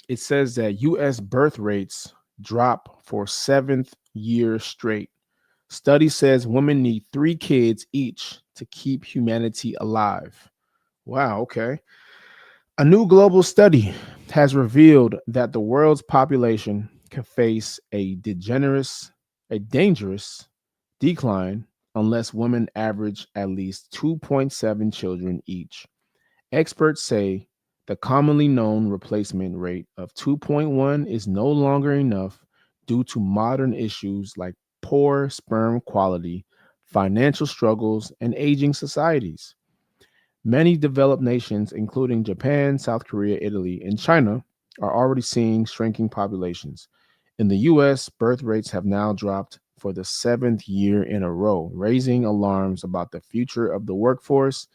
It says that U.S. birth rates drop for seventh year straight. Study says women need 3 kids each to keep humanity alive. Wow, okay. A new global study has revealed that the world's population can face a dangerous decline unless women average at least 2.7 children each. Experts say the commonly known replacement rate of 2.1 is no longer enough due to modern issues like poor sperm quality, financial struggles, and aging societies. Many developed nations, including Japan, South Korea, Italy, and China, are already seeing shrinking populations. In the US, birth rates have now dropped for the seventh year in a row, raising alarms about the future of the workforce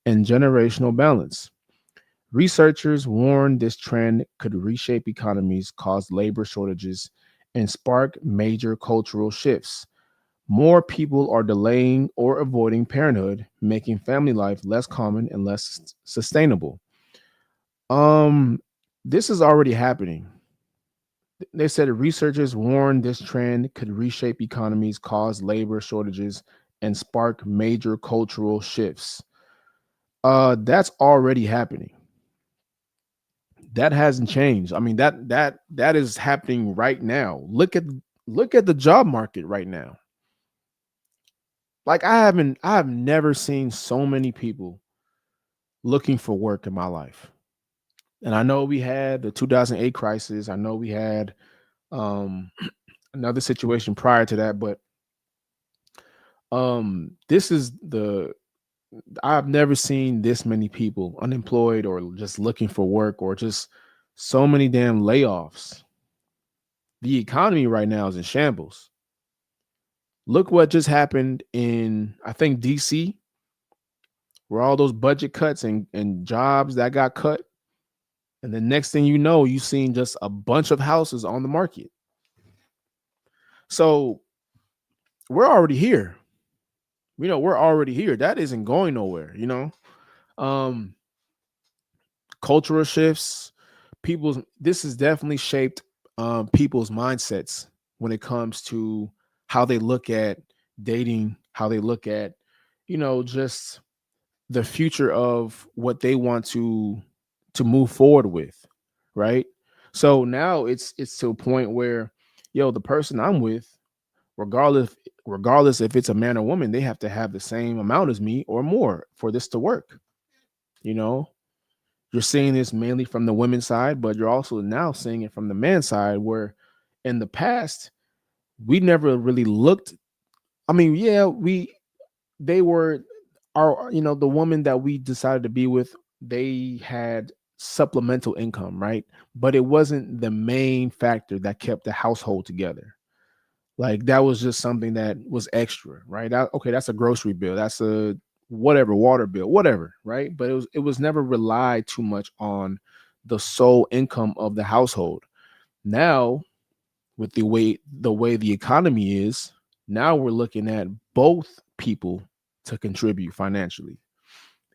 and generational balance. Researchers warn this trend could reshape economies, cause labor shortages, and spark major cultural shifts. More people are delaying or avoiding parenthood, making family life less common and less sustainable. Um, this is already happening. They said researchers warn this trend could reshape economies, cause labor shortages, and spark major cultural shifts. That's already happening. That hasn't changed. I mean, that is happening right now. Look at the job market right now. Like I have never seen so many people looking for work in my life. And I know we had the 2008 crisis. I know we had um another situation prior to that, but this is the I've never seen this many people unemployed or just looking for work or just so many damn layoffs. The economy right now is in shambles. Look what just happened in I think DC, where all those budget cuts and jobs that got cut. And the next thing you know, you've seen just a bunch of houses on the market. So we're already here. We're already here. That isn't going nowhere. Um, Cultural shifts, people's this has definitely shaped people's mindsets when it comes to how they look at dating, how they look at, just the future of what they want to move forward with, right? So now it's to a point where, the person I'm with, regardless regardless if it's a man or woman, they have to have the same amount as me or more for this to work. You know, you're seeing this mainly from the women's side, but you're also now seeing it from the man's side, where in the past we never really looked. I mean, yeah, we they were our the woman that we decided to be with, they had supplemental income, right? But it wasn't the main factor that kept the household together. Like that was just something that was extra, right? Okay, that's a grocery bill, that's a whatever water bill, whatever, right? But it was never relied too much on the sole income of the household. Now, with the way the economy is, now we're looking at both people to contribute financially,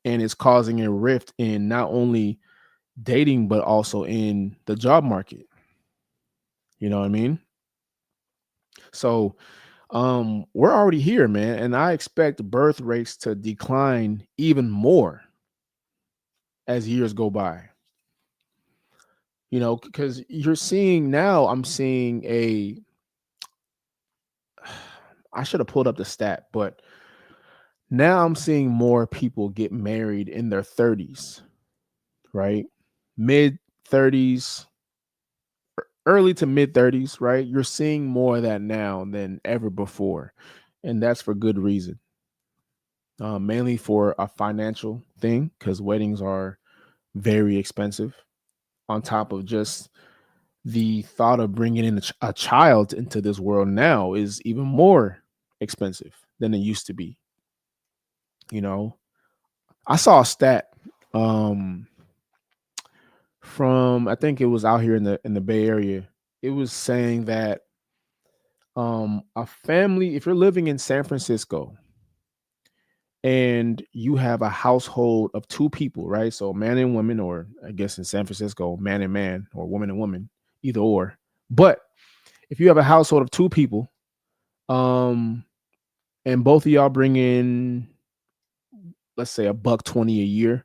and it's causing a rift in not only dating but also in the job market. You know what I mean? So we're already here, man, and I expect birth rates to decline even more as years go by. Because you're seeing now, I'm seeing a I should have pulled up the stat, but now I'm seeing more people get married in their 30s, right? Mid 30s, early to mid 30s, right? You're seeing more of that now than ever before. And that's for good reason. Mainly for a financial thing, because weddings are very expensive, on top of just the thought of bringing in a child into this world now is even more expensive than it used to be. You know, I saw a stat um, from, I think it was out here in the Bay Area. It was saying that a family, if you're living in San Francisco and you have a household of two people, right? So man and woman, or I guess in San Francisco, man and man, or woman and woman, either or. But if you have a household of two people, um, and both of y'all bring in, let's say, a buck 20 a year,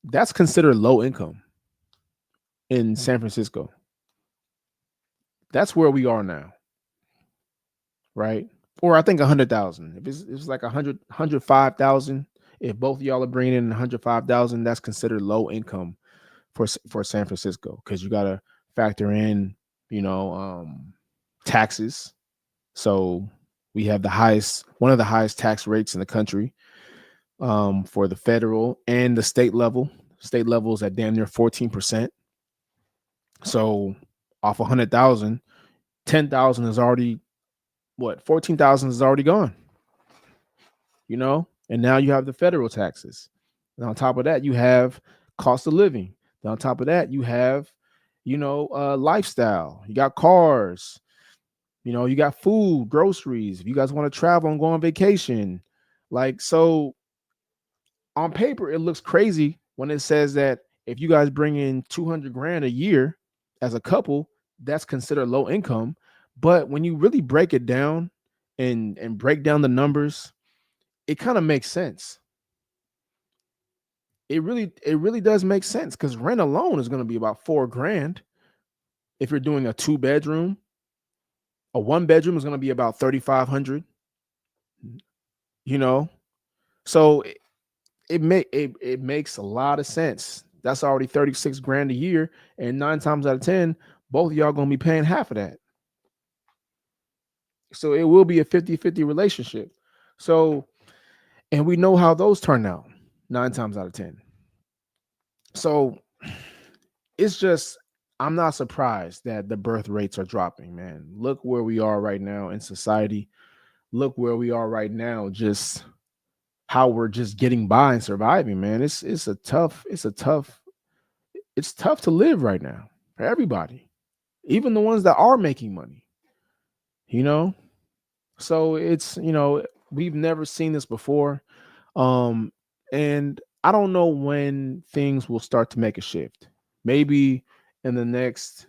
that's considered low income in San Francisco. That's where we are now, right? Or I think 100,000. If it's like 105,000, if both of y'all are bringing in 105,000, that's considered low income for San Francisco, because you got to factor in, you know, taxes. So we have one of the highest tax rates in the country, for the federal and the state level. State level is at damn near 14%. So off 100,000, 10,000 is already, what, 14,000 is already gone, you know? And now you have the federal taxes. And on top of that, you have cost of living. And on top of that, you have, lifestyle. You got cars, you got food, groceries. If you guys want to travel and go on vacation, like, so on paper, it looks crazy when it says that if you guys bring in 200 grand a year as a couple, that's considered low income. But when you really break it down and break down the numbers, it kind of makes sense. It really does make sense, because rent alone is going to be about 4 grand. If you're doing a 2 bedroom, a 1 bedroom is going to be about 3,500. You know, so it makes a lot of sense. That's already 36 grand a year, and 9 times out of 10, both of y'all going to be paying half of that. So it will be a 50-50 relationship. So, and we know how those turn out 9 times out of 10. So it's just, I'm not surprised that the birth rates are dropping, man. Look where we are right now in society. Look where we are right now, just how we're just getting by and surviving, man. It's tough to live right now for everybody, even the ones that are making money, you know? So it's, we've never seen this before. Um, and I don't know when things will start to make a shift. Maybe in the next,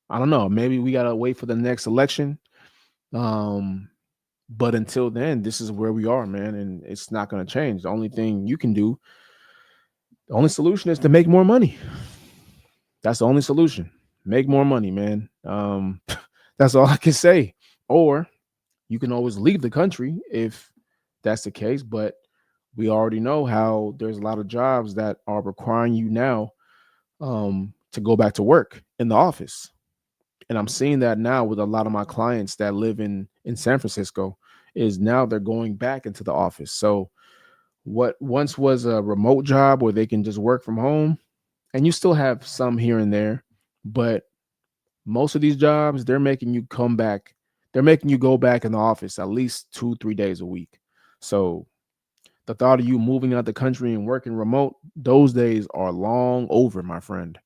I don't know, maybe we gotta wait for the next election. Um, but until then, this is where we are, man, and it's not gonna change. The only thing you can do, the only solution is to make more money. That's the only solution. Make more money, man. That's all I can say. Or you can always leave the country if that's the case, but we already know how there's a lot of jobs that are requiring you now, to go back to work in the office. And I'm seeing that now with a lot of my clients that live in San Francisco, is now they're going back into the office. So what once was a remote job where they can just work from home, and you still have some here and there, but most of these jobs, they're making you come back. They're making you go back in the office at least 2-3 days a week. So the thought of you moving out the country and working remote, those days are long over, my friend.